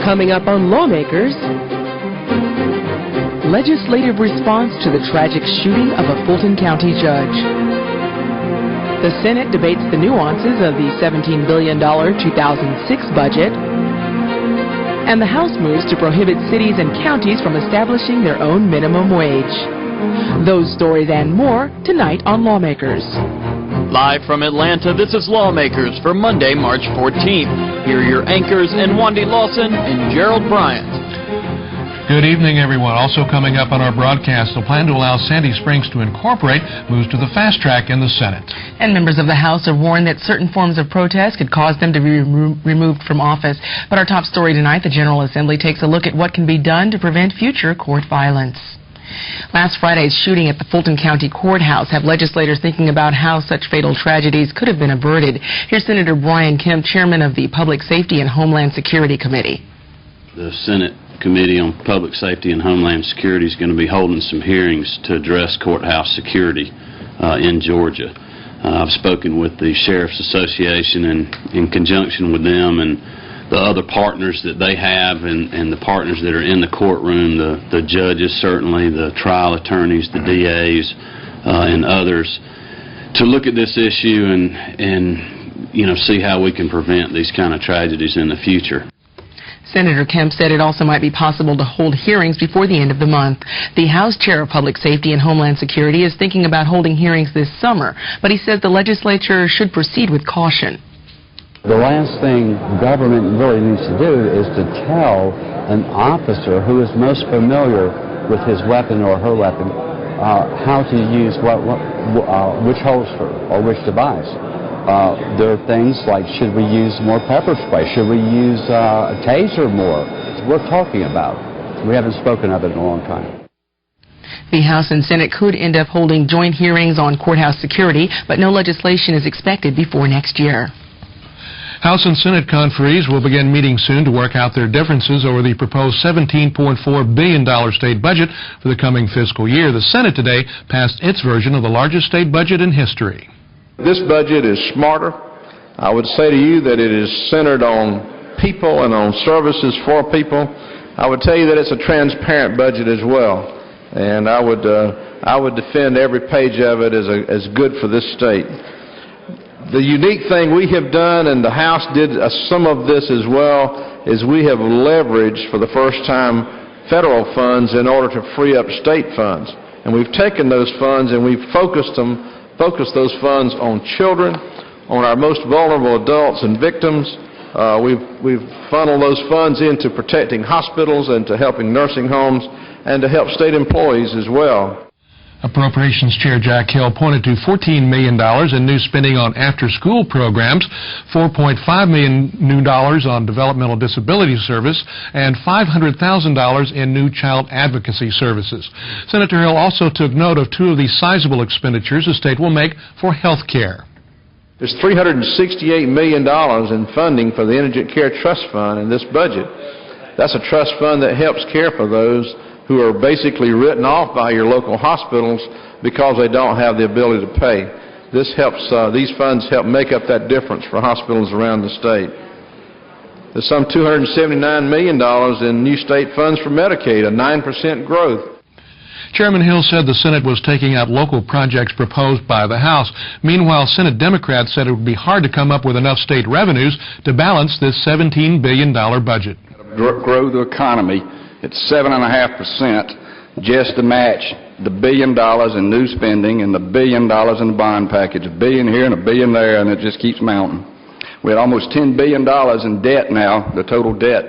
Coming up on Lawmakers, legislative response to the tragic shooting of a Fulton County judge. The Senate debates the nuances of the $17 billion 2006 budget. And the House moves to prohibit cities and counties from establishing their own minimum wage. Those stories and more tonight on Lawmakers. Live from Atlanta, this is Lawmakers for Monday, March 14th. Here are your anchors, Wandy Lawson and Gerald Bryant. Good evening, everyone. Also coming up on our broadcast, the plan to allow Sandy Springs to incorporate moves to the fast track in the Senate. And members of the House have warned that certain forms of protest could cause them to be removed from office. But our top story tonight, the General Assembly takes a look at what can be done to prevent future court violence. Last Friday's shooting at the Fulton County Courthouse have legislators thinking about how such fatal tragedies could have been averted. Here's Senator Brian Kemp, chairman of the Public Safety and Homeland Security Committee. The Senate Committee on Public Safety and Homeland Security is going to be holding some hearings to address courthouse security in Georgia. I've spoken with the Sheriff's Association and in conjunction with them and the other partners that they have and the partners that are in the courtroom, the judges certainly, the trial attorneys, the DAs, and others, to look at this issue and see how we can prevent these kind of tragedies in the future. Senator Kemp said it also might be possible to hold hearings before the end of the month. The House Chair of Public Safety and Homeland Security is thinking about holding hearings this summer, but he says the legislature should proceed with caution. The last thing government really needs to do is to tell an officer who is most familiar with his weapon or her weapon how to use which holster or which device. There are things like, should we use more pepper spray? Should we use a taser more? We're talking about it. We haven't spoken of it in a long time. The House and Senate could end up holding joint hearings on courthouse security, but no legislation is expected before next year. House and Senate conferees will begin meeting soon to work out their differences over the proposed $17.4 billion state budget for the coming fiscal year. The Senate today passed its version of the largest state budget in history. This budget is smarter. I would say to you that it is centered on people and on services for people. I would tell you that it's a transparent budget as well. And I would defend every page of it as good for this state. The unique thing we have done, and the House did some of this as well, is we have leveraged for the first time federal funds in order to free up state funds. And we've taken those funds and we've focused those funds on children, on our most vulnerable adults and victims. We've funneled those funds into protecting hospitals and to helping nursing homes and to help state employees as well. Appropriations Chair Jack Hill pointed to $14 million in new spending on after-school programs, $4.5 million new dollars on developmental disability service, and $500,000 in new child advocacy services. Senator Hill also took note of two of the sizable expenditures the state will make for health care. There's $368 million in funding for the Indigent Care Trust Fund in this budget. That's a trust fund that helps care for those who are basically written off by your local hospitals because they don't have the ability to pay. This helps, these funds help make up that difference for hospitals around the state. There's some $279 million in new state funds for Medicaid, a 9% growth. Chairman Hill said the Senate was taking out local projects proposed by the House. Meanwhile, Senate Democrats said it would be hard to come up with enough state revenues to balance this $17 billion budget. Grow the economy at 7.5% just to match the $1 billion in new spending and the $1 billion in the bond package. $1 billion here and $1 billion there, and it just keeps mounting. We're at almost $10 billion in debt now, the total debt.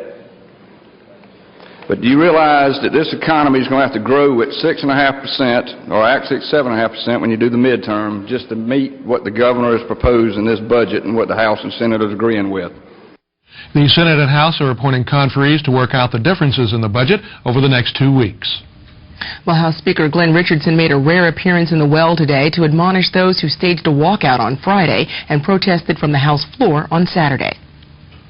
But do you realize that this economy is going to have to grow at 6.5%, or actually 7.5% when you do the midterm, just to meet what the governor has proposed in this budget and what the House and Senate are agreeing with? The Senate and House are appointing conferees to work out the differences in the budget over the next 2 weeks. Well, House Speaker Glenn Richardson made a rare appearance in the well today to admonish those who staged a walkout on Friday and protested from the House floor on Saturday.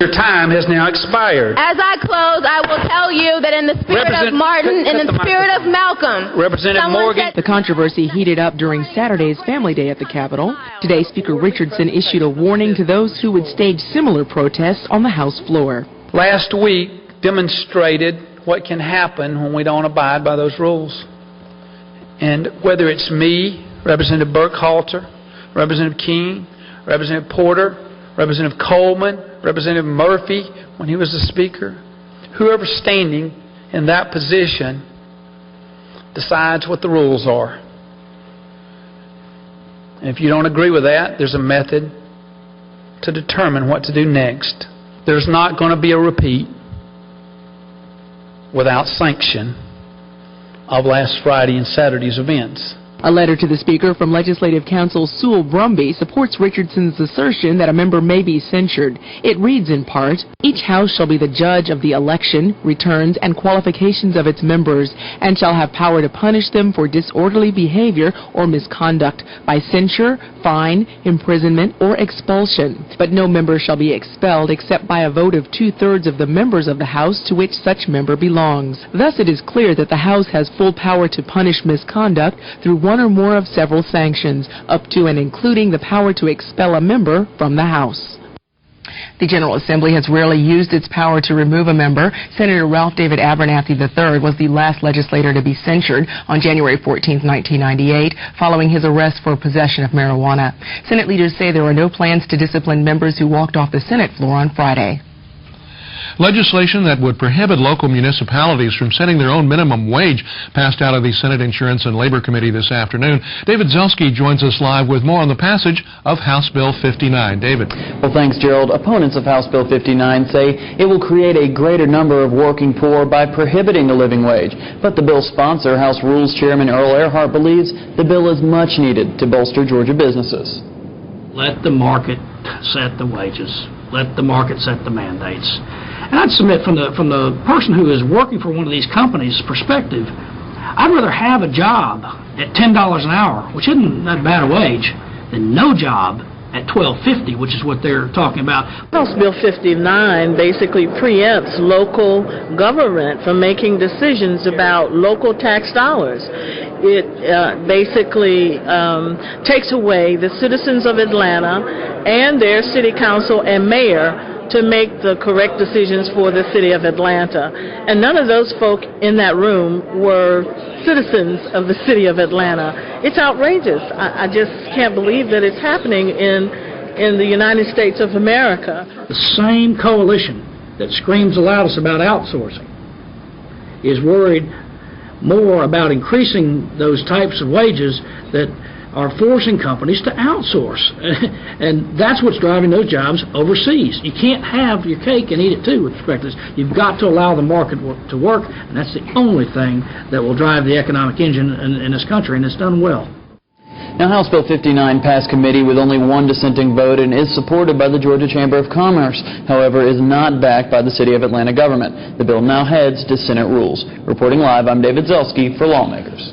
Your time has now expired. As I close, I will tell you that in the spirit of Martin and in the spirit of Malcolm, Representative Morgan. The controversy heated up during Saturday's Family Day at the Capitol. Today, Speaker Richardson issued a warning to those who would stage similar protests on the House floor. Last week, demonstrated what can happen when we don't abide by those rules. And whether it's me, Representative Burke Halter, Representative King, Representative Porter, Representative Coleman, Representative Murphy, when he was the Speaker, whoever's standing in that position decides what the rules are. And if you don't agree with that, there's a method to determine what to do next. There's not going to be a repeat without sanction of last Friday and Saturday's events. A letter to the Speaker from Legislative Counsel Sewell Brumby supports Richardson's assertion that a member may be censured. It reads in part, "Each House shall be the judge of the election, returns, and qualifications of its members, and shall have power to punish them for disorderly behavior or misconduct by censure, fine, imprisonment, or expulsion. But no member shall be expelled except by a vote of 2/3 of the members of the House to which such member belongs." Thus it is clear that the House has full power to punish misconduct through one or more of several sanctions, up to and including the power to expel a member from the House. The General Assembly has rarely used its power to remove a member. Senator Ralph David Abernathy III was the last legislator to be censured on January 14, 1998, following his arrest for possession of marijuana. Senate leaders say there are no plans to discipline members who walked off the Senate floor on Friday. Legislation that would prohibit local municipalities from setting their own minimum wage passed out of the Senate Insurance and Labor Committee this afternoon. David Zelski joins us live with more on the passage of House Bill 59. David. Well, thanks, Gerald. Opponents of House Bill 59 say it will create a greater number of working poor by prohibiting the living wage. But the bill's sponsor, House Rules Chairman Earl Earhart, believes the bill is much needed to bolster Georgia businesses. Let the market set the wages. Let the market set the mandates. And I'd submit from the person who is working for one of these companies' perspective, I'd rather have a job at $10 an hour, which isn't that bad a wage, than no job at $12.50, which is what they're talking about. House Bill 59 basically preempts local government from making decisions about local tax dollars. It basically takes away the citizens of Atlanta and their city council and mayor to make the correct decisions for the city of Atlanta. And none of those folk in that room were citizens of the city of Atlanta. It's outrageous. I just can't believe that it's happening in the United States of America. The same coalition that screams the loudest about outsourcing is worried more about increasing those types of wages that are forcing companies to outsource. And that's what's driving those jobs overseas. You can't have your cake and eat it too with respect to this. You've got to allow the market to work, and that's the only thing that will drive the economic engine in this country, and it's done well. Now, House Bill 59 passed committee with only one dissenting vote and is supported by the Georgia Chamber of Commerce. However, is not backed by the City of Atlanta government. The bill now heads to Senate Rules. Reporting live, I'm David Zelski for Lawmakers.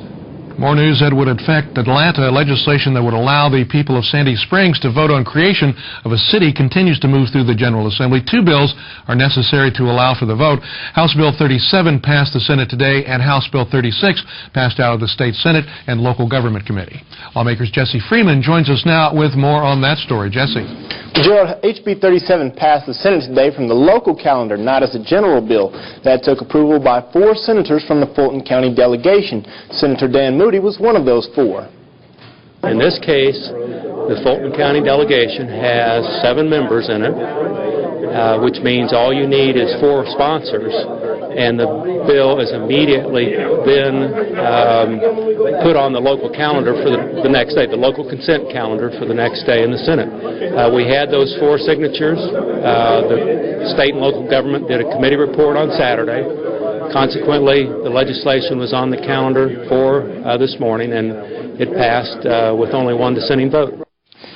More news that would affect Atlanta. Legislation that would allow the people of Sandy Springs to vote on creation of a city continues to move through the General Assembly. Two bills are necessary to allow for the vote. House Bill 37 passed the Senate today, and House Bill 36 passed out of the State Senate and Local Government Committee. Lawmakers Jesse Freeman joins us now with more on that story. Jesse. Gerald, HB 37 passed the Senate today from the local calendar, not as a general bill. That took approval by 4 senators from the Fulton County delegation. Senator Dan Moody was one of those 4. In this case, the Fulton County delegation has 7 members in it, which means all you need is 4 sponsors, and the bill has immediately been put on the local calendar for the next day, the local consent calendar for the next day in the Senate. We had those 4 signatures. The state and local government did a committee report on Saturday. Consequently, the legislation was on the calendar for this morning, and it passed with only 1 dissenting vote.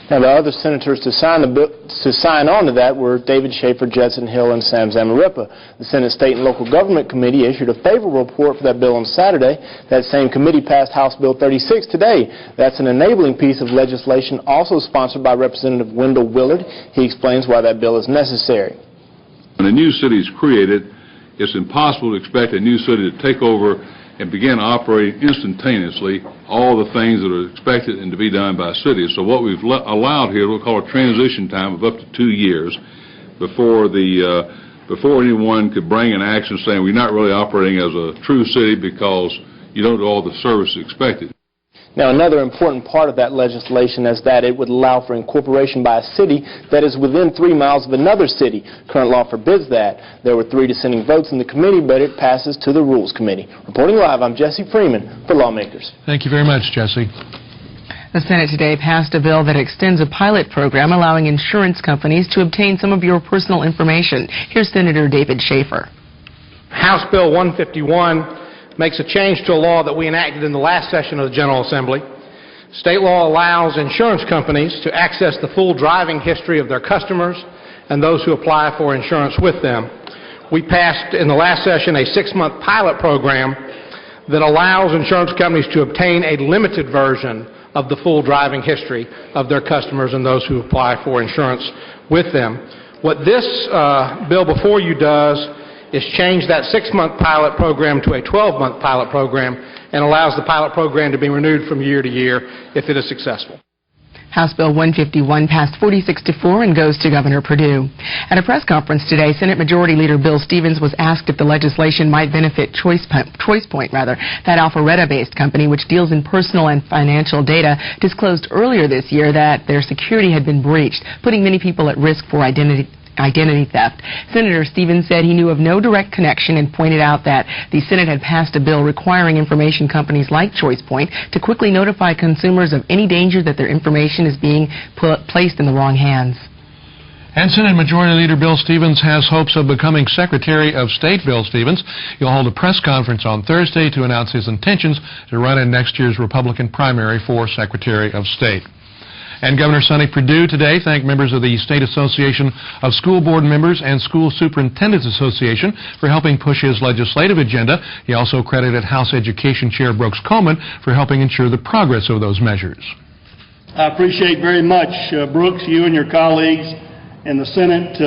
Now, the other senators to sign on to that were David Schaefer, Judson Hill, and Sam Zamarripa. The Senate State and Local Government Committee issued a favorable report for that bill on Saturday. That same committee passed House Bill 36 today. That's an enabling piece of legislation also sponsored by Representative Wendell Willard. He explains why that bill is necessary. When a new city is created, it's impossible to expect a new city to take over and begin operating instantaneously all the things that are expected and to be done by cities. So what we've allowed here, we'll call a transition time of up to 2 years before the before anyone could bring an action saying we're not really operating as a true city because you don't do all the services expected. Now, another important part of that legislation is that it would allow for incorporation by a city that is within 3 miles of another city. Current law forbids that. There were 3 dissenting votes in the committee, but it passes to the Rules Committee. Reporting live, I'm Jesse Freeman for Lawmakers. Thank you very much, Jesse. The Senate today passed a bill that extends a pilot program allowing insurance companies to obtain some of your personal information. Here's Senator David Schaefer. House Bill 151 makes a change to a law that we enacted in the last session of the General Assembly. State law allows insurance companies to access the full driving history of their customers and those who apply for insurance with them. We passed in the last session a 6-month pilot program that allows insurance companies to obtain a limited version of the full driving history of their customers and those who apply for insurance with them. What this bill before you does is change that 6-month pilot program to a 12-month pilot program and allows the pilot program to be renewed from year to year if it is successful. House Bill 151 passed 46-4 and goes to Governor Perdue. At a press conference today, Senate Majority Leader Bill Stevens was asked if the legislation might benefit ChoicePoint, that Alpharetta-based company which deals in personal and financial data, disclosed earlier this year that their security had been breached, putting many people at risk for identity theft. Senator Stevens said he knew of no direct connection and pointed out that the Senate had passed a bill requiring information companies like ChoicePoint to quickly notify consumers of any danger that their information is being placed in the wrong hands. And Senate Majority Leader Bill Stevens has hopes of becoming Secretary of State. Bill Stevens, he'll hold a press conference on Thursday to announce his intentions to run in next year's Republican primary for Secretary of State. And Governor Sonny Perdue today thanked members of the State Association of School Board Members and School Superintendents Association for helping push his legislative agenda. He also credited House Education Chair Brooks Coleman for helping ensure the progress of those measures. I appreciate very much, Brooks, you and your colleagues in the Senate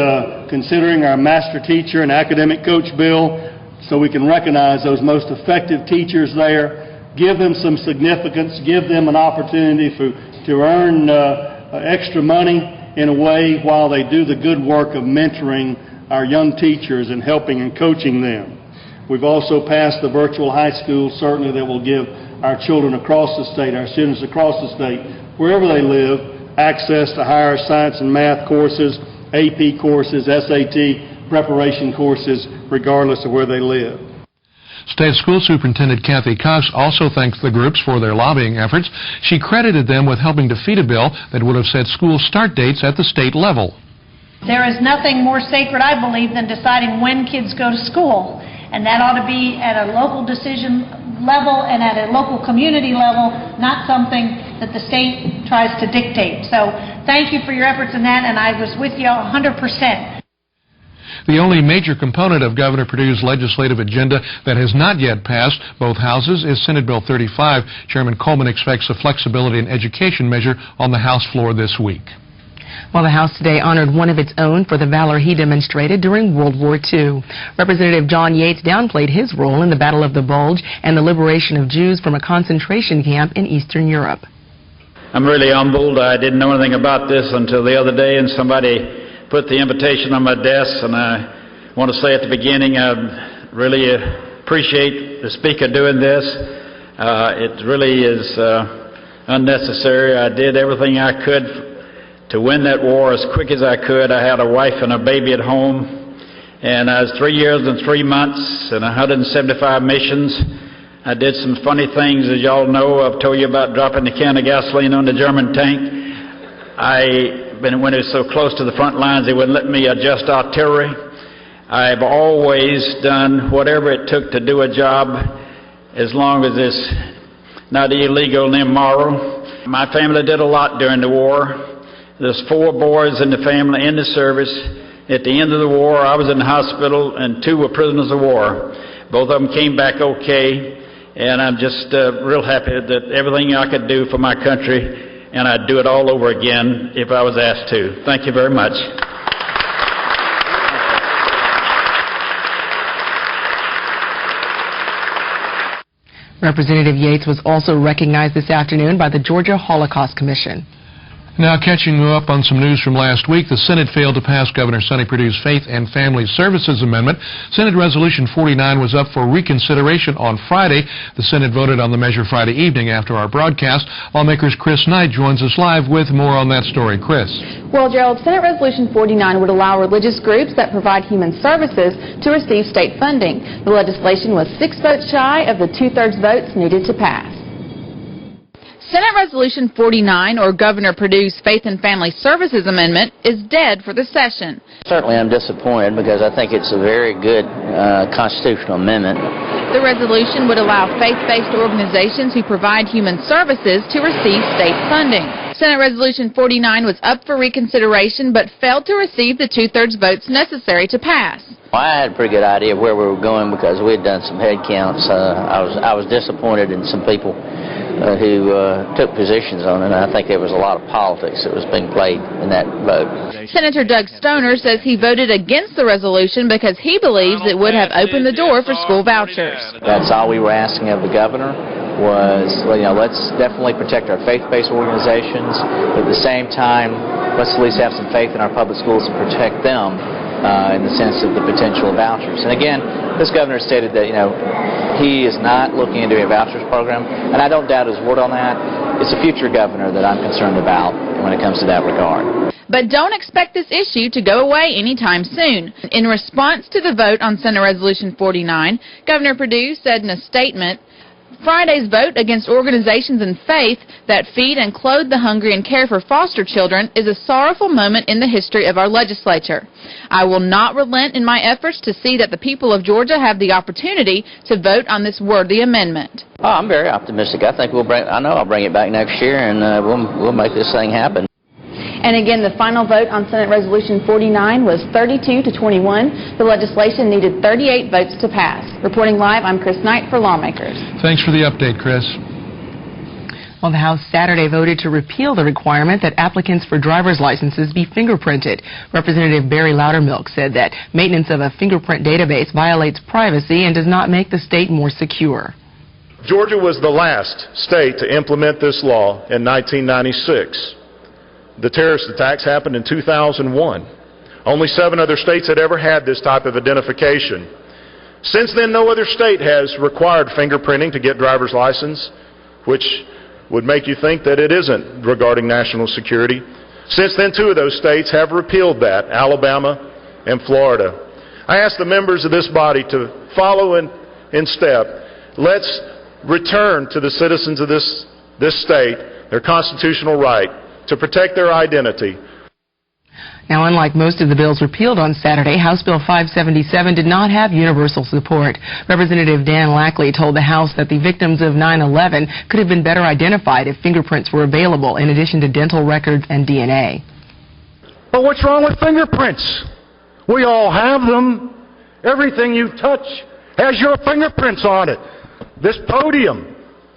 considering our master teacher and academic coach bill so we can recognize those most effective teachers there, give them some significance, give them an opportunity to earn extra money in a way while they do the good work of mentoring our young teachers and helping and coaching them. We've also passed the virtual high school, certainly that will give our children across the state, our students across the state, wherever they live, access to higher science and math courses, AP courses, SAT preparation courses, regardless of where they live. State School Superintendent Kathy Cox also thanked the groups for their lobbying efforts. She credited them with helping defeat a bill that would have set school start dates at the state level. There is nothing more sacred, I believe, than deciding when kids go to school. And that ought to be at a local decision level and at a local community level, not something that the state tries to dictate. So thank you for your efforts in that, and I was with you 100%. The only major component of Governor Perdue's legislative agenda that has not yet passed both houses is Senate Bill 35. Chairman Coleman expects a flexibility in education measure on the House floor this week. Well, the House today honored one of its own for the valor he demonstrated during World War II. Representative John Yates downplayed his role in the Battle of the Bulge and the liberation of Jews from a concentration camp in Eastern Europe. I'm really humbled. I didn't know anything about this until the other day, and somebody put the invitation on my desk, and I want to say at the beginning I really appreciate the Speaker doing this. It really is unnecessary. I did everything I could to win that war as quick as I could. I had a wife and a baby at home, and I was 3 years and 3 months and 175 missions. I did some funny things, as y'all know. I've told you about dropping the can of gasoline on the German tank. When it was so close to the front lines, they wouldn't let me adjust artillery. I've always done whatever it took to do a job, as long as it's not illegal and immoral. My family did a lot during the war. There's 4 boys in the family in the service. At the end of the war, I was in the hospital, and 2 were prisoners of war. Both of them came back okay, and I'm just real happy that everything I could do for my country, and I'd do it all over again if I was asked to. Thank you very much. Representative Yates was also recognized this afternoon by the Georgia Holocaust Commission. Now, catching you up on some news from last week, the Senate failed to pass Governor Sonny Perdue's Faith and Family Services Amendment. Senate Resolution 49 was up for reconsideration on Friday. The Senate voted on the measure Friday evening after our broadcast. Lawmakers Chris Knight joins us live with more on that story. Chris. Well, Gerald, Senate Resolution 49 would allow religious groups that provide human services to receive state funding. The legislation was 6 votes shy of the 2/3 votes needed to pass. Senate Resolution 49, or Governor Perdue's Faith and Family Services Amendment, is dead for the session. Certainly I'm disappointed because I think it's a very good constitutional amendment. The resolution would allow faith-based organizations who provide human services to receive state funding. Senate Resolution 49 was up for reconsideration but failed to receive the 2/3 votes necessary to pass. Well, I had a pretty good idea of where we were going because we had done some head counts. I was disappointed in some people who took positions on it, and I think there was a lot of politics that was being played in that vote. Senator Doug Stoner says he voted against the resolution because he believes it would have opened the door for school vouchers. That's all we were asking of the governor was, well, let's definitely protect our faith-based organizations, but at the same time, let's at least have some faith in our public schools and protect them in the sense of the potential vouchers. And again, this governor stated that, he is not looking into a vouchers program, and I don't doubt his word on that. It's a future governor that I'm concerned about when it comes to that regard. But don't expect this issue to go away anytime soon. In response to the vote on Senate Resolution 49, Governor Perdue said in a statement, Friday's vote against organizations in faith that feed and clothe the hungry and care for foster children is a sorrowful moment in the history of our legislature. I will not relent in my efforts to see that the people of Georgia have the opportunity to vote on this worthy amendment. Oh, I'm very optimistic. I think I'll bring it back next year, and we'll make this thing happen. And again, the final vote on Senate Resolution 49 was 32 to 21. The legislation needed 38 votes to pass. Reporting live, I'm Chris Knight for Lawmakers. Thanks for the update, Chris. Well, the House Saturday voted to repeal the requirement that applicants for driver's licenses be fingerprinted. Representative Barry Loudermilk said that maintenance of a fingerprint database violates privacy and does not make the state more secure. Georgia was the last state to implement this law in 1996. The terrorist attacks happened in 2001. Only 7 other states had ever had this type of identification. Since then, no other state has required fingerprinting to get driver's license, which would make you think that it isn't regarding national security. Since then, 2 of those states have repealed that, Alabama and Florida. I ask the members of this body to follow in step. Let's return to the citizens of this state their constitutional right to protect their identity. Now, unlike most of the bills repealed on Saturday, House Bill 577 did not have universal support. Representative Dan Lackley told the House that the victims of 9/11 could have been better identified if fingerprints were available, in addition to dental records and DNA. But what's wrong with fingerprints? We all have them. Everything you touch has your fingerprints on it. This podium,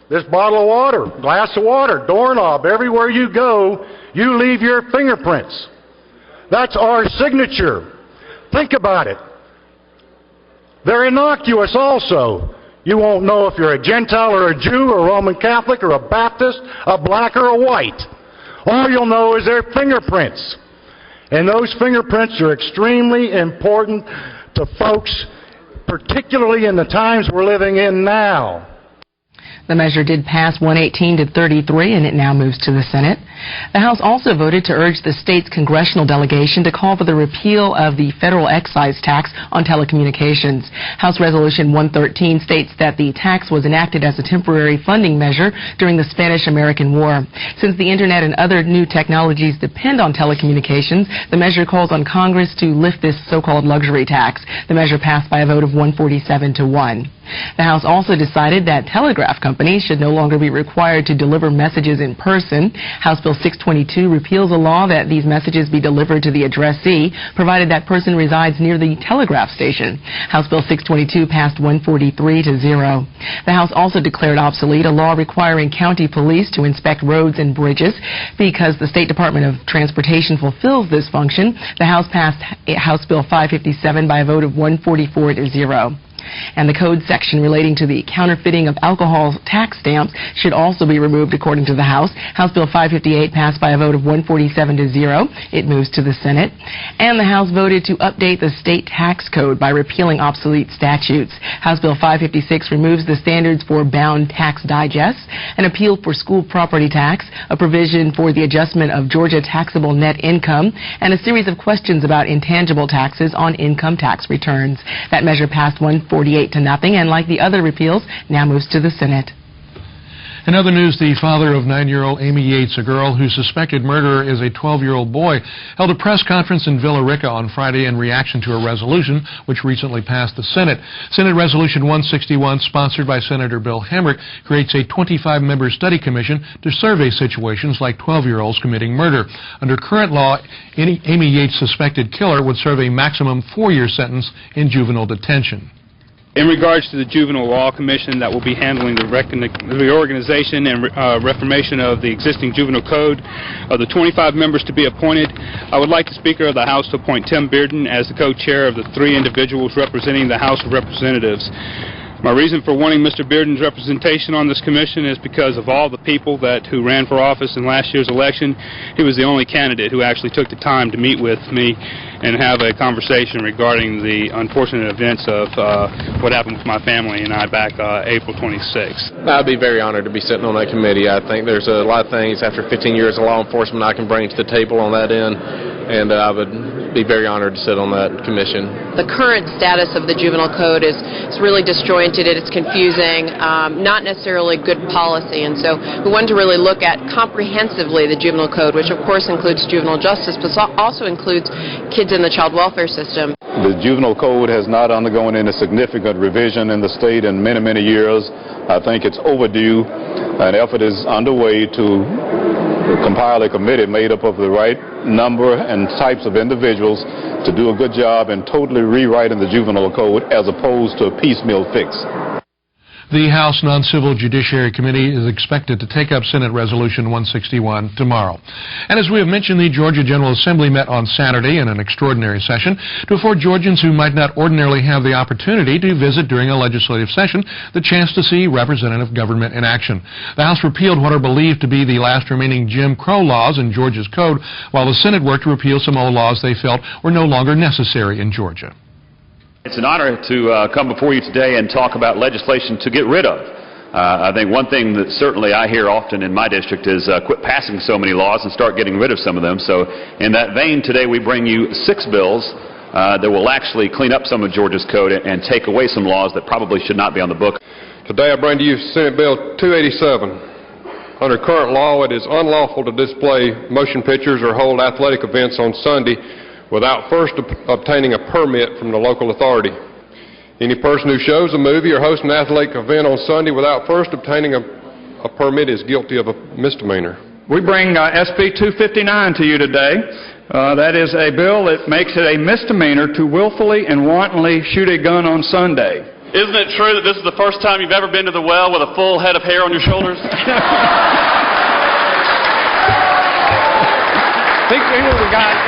this bottle of water, glass of water, doorknob, everywhere you go, you leave your fingerprints. That's our signature. Think about it. They're innocuous also. You won't know if you're a Gentile or a Jew or a Roman Catholic or a Baptist, a black or a white. All you'll know is their fingerprints. And those fingerprints are extremely important to folks, particularly in the times we're living in now. The measure did pass 118 to 33, and it now moves to the Senate. The House also voted to urge the state's congressional delegation to call for the repeal of the federal excise tax on telecommunications. House Resolution 113 states that the tax was enacted as a temporary funding measure during the Spanish-American War. Since the Internet and other new technologies depend on telecommunications, the measure calls on Congress to lift this so-called luxury tax. The measure passed by a vote of 147 to 1. The House also decided that telegraph companies should no longer be required to deliver messages in person. House Bill 622 repeals a law that these messages be delivered to the addressee, provided that person resides near the telegraph station. House Bill 622 passed 143 to 0. The House also declared obsolete a law requiring county police to inspect roads and bridges. Because the State Department of Transportation fulfills this function, the House passed House Bill 557 by a vote of 144 to 0. And the code section relating to the counterfeiting of alcohol tax stamps should also be removed, according to the House. House Bill 558 passed by a vote of 147 to 0. It moves to the Senate. And the House voted to update the state tax code by repealing obsolete statutes. House Bill 556 removes the standards for bound tax digests, an appeal for school property tax, a provision for the adjustment of Georgia taxable net income, and a series of questions about intangible taxes on income tax returns. That measure passed 148 to 0, and like the other repeals, now moves to the Senate. In other news, the father of 9-year-old Amy Yates, a girl whose suspected murderer is a 12-year-old boy, held a press conference in Villa Rica on Friday in reaction to a resolution which recently passed the Senate. Senate Resolution 161, sponsored by Senator Bill Hamrick, creates a 25-member study commission to survey situations like 12-year-olds committing murder. Under current law, Amy Yates' suspected killer would serve a maximum 4-year sentence in juvenile detention. In regards to the Juvenile Law Commission that will be handling the reorganization and reformation of the existing juvenile code, of the 25 members to be appointed, I would like the Speaker of the House to appoint Tim Bearden as the co-chair of the 3 individuals representing the House of Representatives. My reason for wanting Mr. Bearden's representation on this commission is because of all the people who ran for office in last year's election. He was the only candidate who actually took the time to meet with me and have a conversation regarding the unfortunate events of what happened with my family and I back April 26th. I'd be very honored to be sitting on that committee. I think there's a lot of things after 15 years of law enforcement I can bring to the table on that end, and I would be very honored to sit on that commission. The current status of the juvenile code is really disjointed, it's confusing, not necessarily good policy, and so we wanted to really look at comprehensively the juvenile code, which of course includes juvenile justice, but also includes kids in the child welfare system. The juvenile code has not undergone any significant revision in the state in many, many years. I think it's overdue. An effort is underway to compile a committee made up of the right number and types of individuals to do a good job in totally rewriting the juvenile code as opposed to a piecemeal fix. The House Non-Civil Judiciary Committee is expected to take up Senate Resolution 161 tomorrow. And as we have mentioned, the Georgia General Assembly met on Saturday in an extraordinary session to afford Georgians who might not ordinarily have the opportunity to visit during a legislative session the chance to see representative government in action. The House repealed what are believed to be the last remaining Jim Crow laws in Georgia's code, while the Senate worked to repeal some old laws they felt were no longer necessary in Georgia. It's an honor to come before you today and talk about legislation to get rid of. I think one thing that certainly I hear often in my district is quit passing so many laws and start getting rid of some of them. So in that vein, today we bring you 6 bills that will actually clean up some of Georgia's code and take away some laws that probably should not be on the book. Today I bring to you Senate Bill 287. Under current law, it is unlawful to display motion pictures or hold athletic events on Sunday without first obtaining a permit from the local authority. Any person who shows a movie or hosts an athletic event on Sunday without first obtaining a permit is guilty of a misdemeanor. We bring SB 259 to you today. That is a bill that makes it a misdemeanor to willfully and wantonly shoot a gun on Sunday. Isn't it true that this is the first time you've ever been to the well with a full head of hair on your shoulders? I think we got...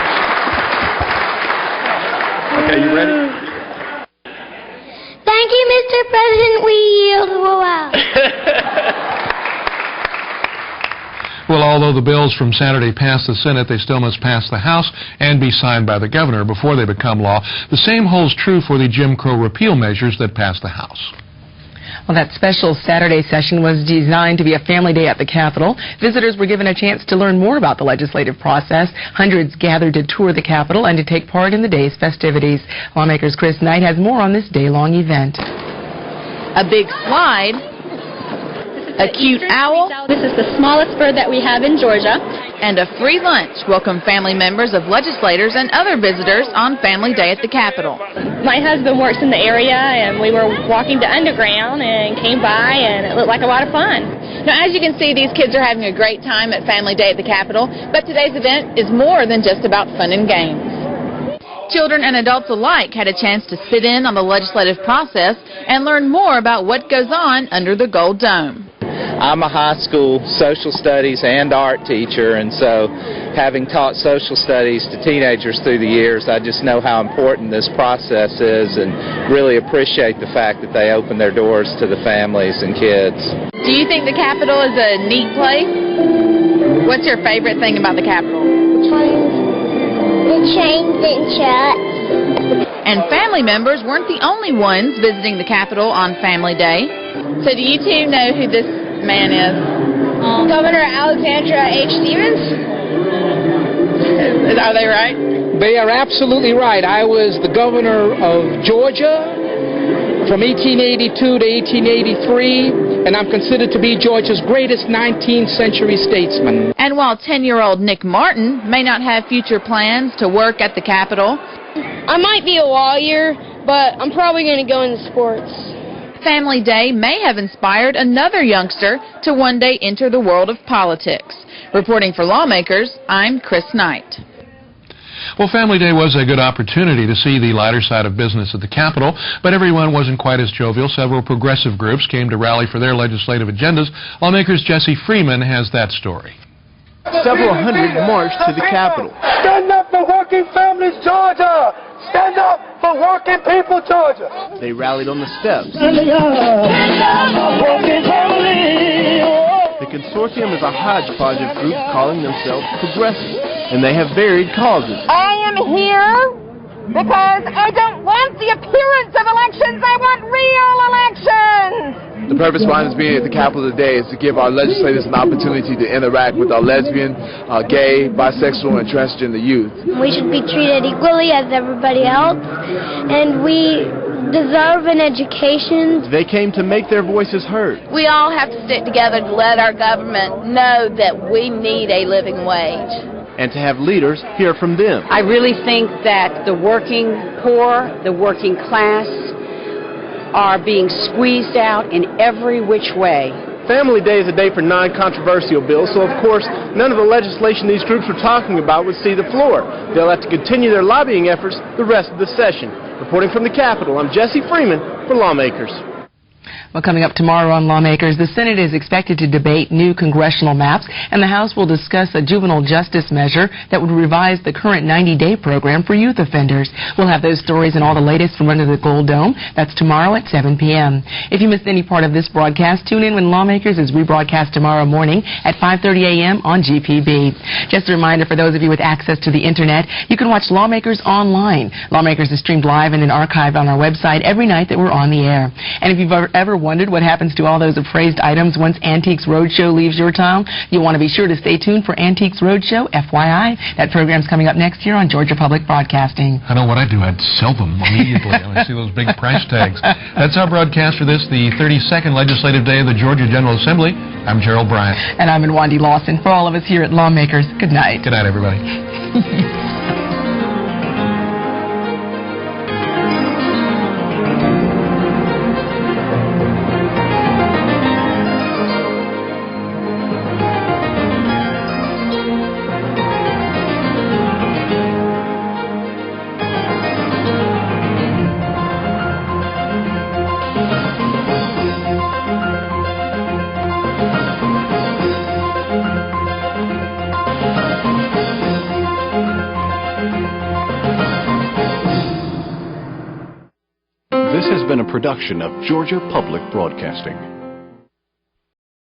Okay, you ready? Thank you, Mr. President. We yield. Wow. Well, although the bills from Saturday passed the Senate, they still must pass the House and be signed by the governor before they become law. The same holds true for the Jim Crow repeal measures that passed the House. Well, that special Saturday session was designed to be a family day at the Capitol. Visitors were given a chance to learn more about the legislative process. Hundreds gathered to tour the Capitol and to take part in the day's festivities. Lawmakers' Chris Knight has more on this day-long event. A big slide, a cute owl. This is the smallest bird that we have in Georgia. And a free lunch welcome family members of legislators and other visitors on Family Day at the Capitol. My husband works in the area, and we were walking the underground and came by, and it looked like a lot of fun. Now, as you can see, these kids are having a great time at Family Day at the Capitol, but today's event is more than just about fun and games. Children and adults alike had a chance to sit in on the legislative process and learn more about what goes on under the Gold Dome. I'm a high school social studies and art teacher, and so Having taught social studies to teenagers through the years, I just know how important this process is and really appreciate the fact that they open their doors to the families and kids. Do you think the Capitol is a neat place? What's your favorite thing about the Capitol? The trains and trucks. And family members weren't the only ones visiting the Capitol on Family Day. So do you two know who this man is? Governor Alexandra H. Stevens. Are they right? They are absolutely right. I was the governor of Georgia from 1882 to 1883, and I'm considered to be Georgia's greatest 19th century statesman. And while 10-year-old Nick Martin may not have future plans to work at the Capitol, I might be a lawyer, but I'm probably going to go into sports. Family Day may have inspired another youngster to one day enter the world of politics. Reporting for Lawmakers, I'm Chris Knight. Well, Family Day was a good opportunity to see the lighter side of business at the Capitol, but everyone wasn't quite as jovial. Several progressive groups came to rally for their legislative agendas. Lawmakers' Jesse Freeman has that story. Several hundred marched to the Capitol. Stand up for working families, Georgia! Stand up for working people, Georgia! They rallied on the steps. The consortium is a hodgepodge of groups calling themselves progressive, and they have varied causes. I am here because I don't want the appearance of elections. I want real elections. The purpose behind us being at the Capitol today is to give our legislators an opportunity to interact with our lesbian, gay, bisexual, and transgender youth. We should be treated equally as everybody else, and we deserve an education. They came to make their voices heard. we all have to stick together to let our government know that we need a living wage. And to have leaders hear from them. I really think that the working poor, the working class, are being squeezed out in every which way. Family Day is a day for non-controversial bills, so of course none of the legislation these groups were talking about would see the floor. They'll have to continue their lobbying efforts the rest of the session. Reporting from the Capitol, I'm Jesse Freeman for Lawmakers. Well, coming up tomorrow on Lawmakers, the Senate is expected to debate new congressional maps, and the House will discuss a juvenile justice measure that would revise the current 90-day program for youth offenders. We'll have those stories and all the latest from under the Gold Dome. That's tomorrow at 7 p.m. If you missed any part of this broadcast, tune in when Lawmakers is rebroadcast tomorrow morning at 5:30 a.m. on GPB. Just a reminder for those of you with access to the Internet, you can watch Lawmakers online. Lawmakers is streamed live and then archived on our website every night that we're on the air. And if you've ever wondered what happens to all those appraised items once Antiques Roadshow leaves your town, you'll want to be sure to stay tuned for Antiques Roadshow, FYI. That program's coming up next year on Georgia Public Broadcasting. I know what I'd do. I'd sell them immediately when I see those big price tags. That's our broadcast for this, the 32nd legislative day of the Georgia General Assembly. I'm Gerald Bryant. And I'm Nwandi Lawson. For all of us here at Lawmakers, good night. Good night, everybody. This has been a production of Georgia Public Broadcasting.